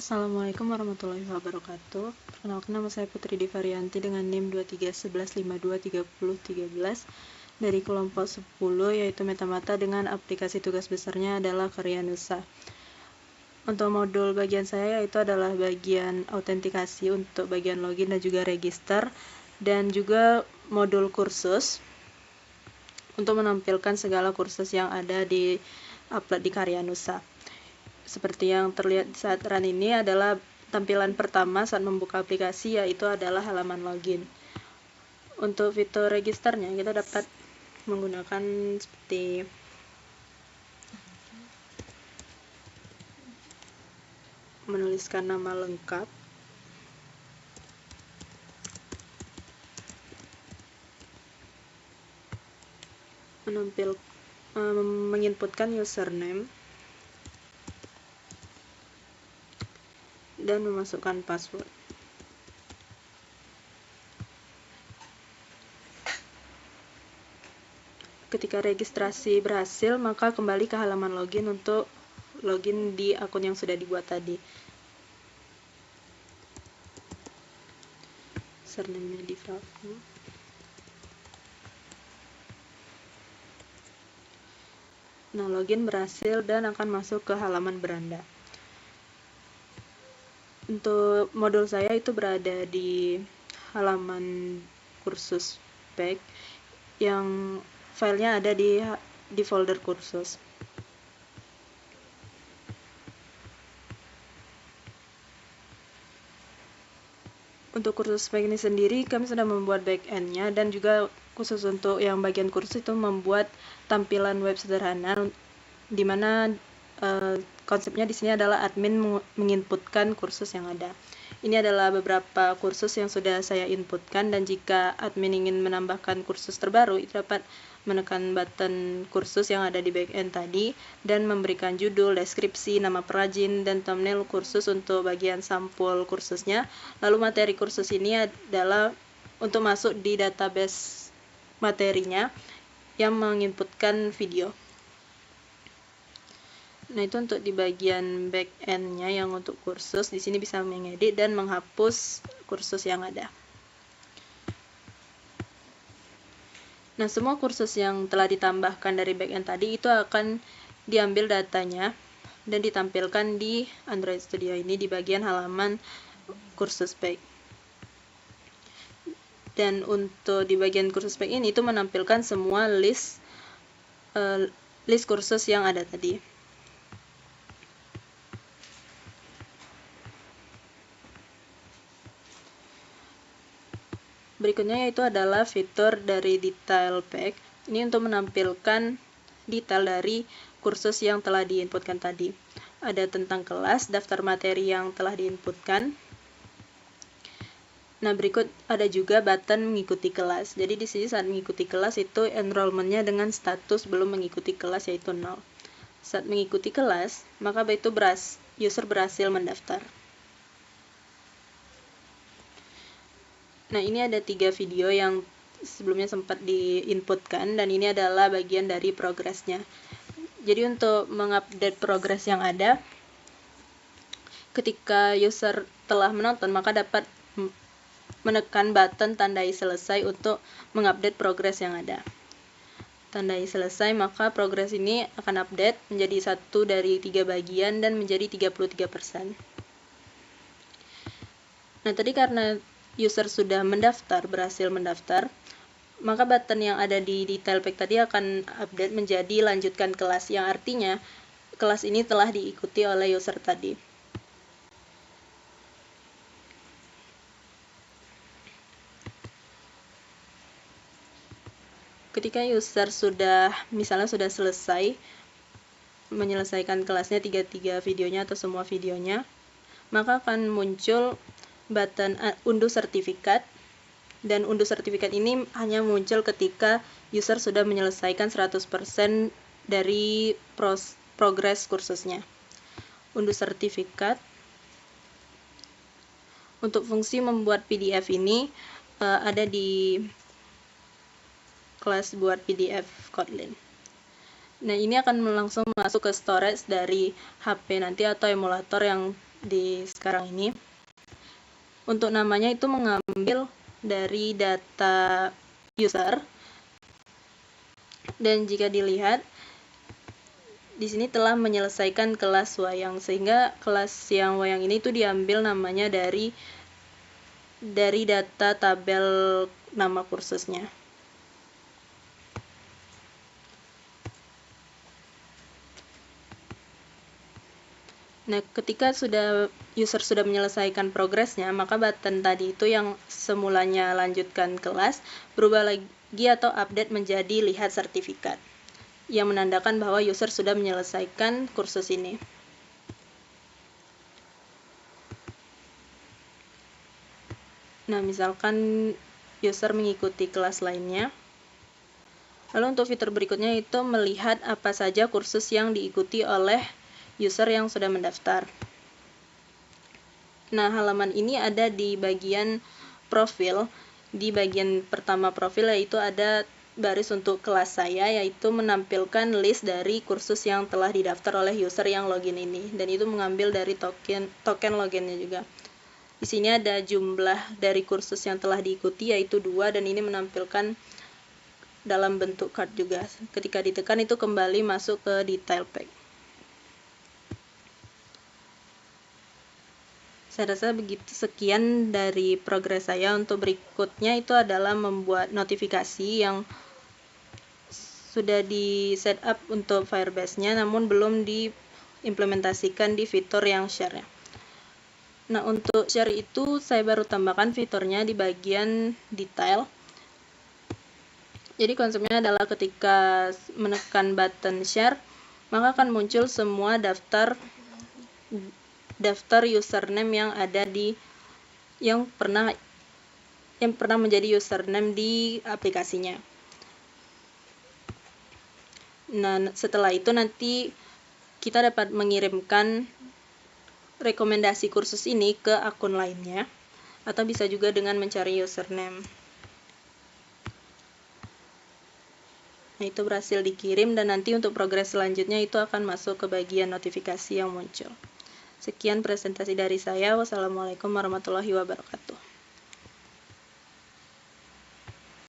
Assalamualaikum warahmatullahi wabarakatuh. Perkenalkan, nama saya Putri Divarianti dengan NIM 2311523013 dari kelompok 10, yaitu Metamata, dengan aplikasi tugas besarnya adalah Karyanusa. Untuk modul bagian saya yaitu adalah bagian autentikasi untuk bagian login dan juga register, dan juga modul kursus untuk menampilkan segala kursus yang ada di upload di Karyanusa. Seperti yang terlihat saat run ini adalah tampilan pertama saat membuka aplikasi, yaitu adalah halaman login. Untuk fitur registernya kita dapat menggunakan seperti menuliskan nama lengkap, menginputkan username, dan memasukkan password. Ketika registrasi berhasil, maka kembali ke halaman login untuk login di akun yang sudah dibuat tadi. Username-nya di default. Nah, login berhasil dan akan masuk ke halaman beranda. Untuk modul saya itu berada di halaman kursus pack yang filenya ada di folder kursus. Untuk kursus pack ini sendiri kami sudah membuat backend-nya, dan juga khusus untuk yang bagian kursus itu membuat tampilan web sederhana, di mana konsepnya di sini adalah admin menginputkan kursus yang ada. Ini adalah beberapa kursus yang sudah saya inputkan, dan jika admin ingin menambahkan kursus terbaru, itu dapat menekan button kursus yang ada di backend tadi dan memberikan judul, deskripsi, nama perajin, dan thumbnail kursus untuk bagian sampul kursusnya. Lalu materi kursus ini adalah untuk masuk di database materinya yang menginputkan video. Nah, itu untuk di bagian back-end-nya yang untuk kursus. Di sini bisa mengedit dan menghapus kursus yang ada. Nah, semua kursus yang telah ditambahkan dari back-end tadi itu akan diambil datanya dan ditampilkan di Android Studio ini di bagian halaman kursus pack. Dan untuk di bagian kursus pack ini itu menampilkan semua list kursus yang ada tadi. Berikutnya yaitu adalah fitur dari detail pack. Ini untuk menampilkan detail dari kursus yang telah diinputkan tadi. Ada tentang kelas, daftar materi yang telah diinputkan. Nah, berikut ada juga button mengikuti kelas. Jadi di sini saat mengikuti kelas itu enrollment-nya dengan status belum mengikuti kelas, yaitu 0. Saat mengikuti kelas, maka itu user berhasil mendaftar. Nah, ini ada 3 video yang sebelumnya sempat diinputkan, dan ini adalah bagian dari progresnya. Jadi untuk mengupdate progres yang ada, ketika user telah menonton, maka dapat menekan button tandai selesai untuk mengupdate progres yang ada. Tandai selesai, maka progres ini akan update menjadi 1 dari 3 bagian dan menjadi 33%. Nah, tadi karena user sudah berhasil mendaftar, maka button yang ada di detail pack tadi akan update menjadi lanjutkan kelas, yang artinya kelas ini telah diikuti oleh user tadi. Ketika user misalnya sudah selesai menyelesaikan kelasnya 3 videonya atau semua videonya, maka akan muncul button unduh sertifikat, dan unduh sertifikat ini hanya muncul ketika user sudah menyelesaikan 100% dari progres kursusnya. Unduh sertifikat. Untuk fungsi membuat PDF ini ada di kelas buat PDF Kotlin. Nah, ini akan langsung masuk ke storage dari HP nanti atau emulator yang di sekarang ini. Untuk namanya itu mengambil dari data user, dan jika dilihat di sini telah menyelesaikan kelas wayang, sehingga kelas yang wayang ini itu diambil namanya dari data tabel nama kursusnya. Nah, ketika user sudah menyelesaikan progresnya, maka button tadi itu yang semulanya lanjutkan kelas berubah lagi atau update menjadi lihat sertifikat, yang menandakan bahwa user sudah menyelesaikan kursus ini. Nah, misalkan user mengikuti kelas lainnya. Lalu untuk fitur berikutnya itu melihat apa saja kursus yang diikuti oleh user yang sudah mendaftar. Nah, halaman ini ada di bagian profil. Di bagian pertama profil yaitu ada baris untuk kelas saya, yaitu menampilkan list dari kursus yang telah didaftar oleh user yang login ini, dan itu mengambil dari token loginnya juga. Di sini ada jumlah dari kursus yang telah diikuti yaitu 2, dan ini menampilkan dalam bentuk card juga. Ketika ditekan itu kembali masuk ke detail page. Saya rasa begitu, sekian dari progres saya. Untuk berikutnya itu adalah membuat notifikasi yang sudah di setup untuk Firebase-nya, namun belum diimplementasikan di fitur yang share. Nah, untuk share itu saya baru tambahkan fiturnya di bagian detail. Jadi konsepnya adalah ketika menekan button share, maka akan muncul semua daftar username yang ada yang pernah menjadi username di aplikasinya. Nah, setelah itu nanti kita dapat mengirimkan rekomendasi kursus ini ke akun lainnya, atau bisa juga dengan mencari username. Nah, itu berhasil dikirim, dan nanti untuk progres selanjutnya itu akan masuk ke bagian notifikasi yang muncul. Sekian presentasi dari saya. Wassalamualaikum warahmatullahi wabarakatuh.